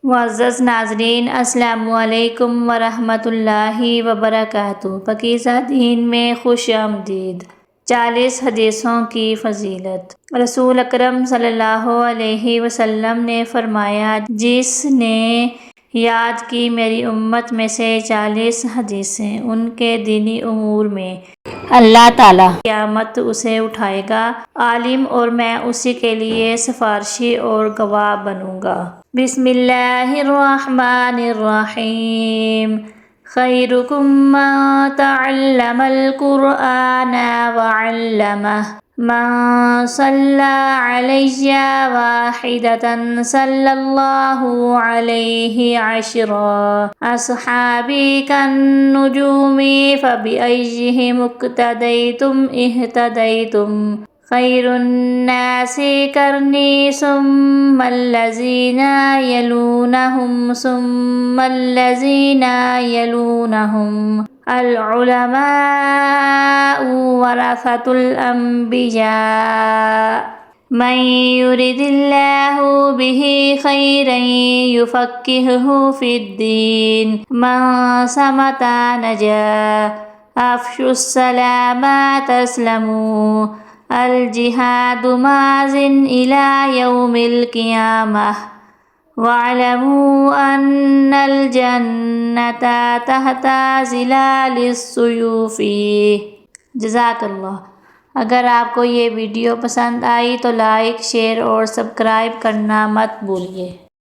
معزز ناظرین، السلام علیکم ورحمۃ اللہ وبرکاتہ۔ پاکیزہ دین میں خوش آمدید۔ 40 حدیثوں کی فضیلت۔ رسول اکرم صلی اللہ علیہ وسلم نے فرمایا، جس نے یاد کی میری امت میں سے 40 حدیثیں ان کے دینی امور میں، اللہ تعالیٰ قیامت اسے اٹھائے گا عالم، اور میں اسی کے لیے سفارشی اور گواہ بنوں گا۔ بسم اللہ الرحمن الرحیم۔ خیرکم من تعلم القرآن وعلمہ، من صلی علی واحدۃ صلی اللہ علیہ عشرا، اصحابی کالنجوم فبأیہم اقتدیتم اہتدیتم، خیر الناس قرنی ثم الذین یلونہم ثم الذین یلونہم، العلماء ورثۃ الانبیاء، من یرد اللہ بہ خیرا یفقہہ فی الدین، من صمت نجا، افشوا السلام تسلموا، الجہاد ماض الی یوم القیامہ، واعلموا ان الجنۃ تحت ظلال السیوف۔ جزاک اللہ۔ اگر آپ کو یہ ویڈیو پسند آئی تو لائک، شیئر اور سبسکرائب کرنا مت بھولیے۔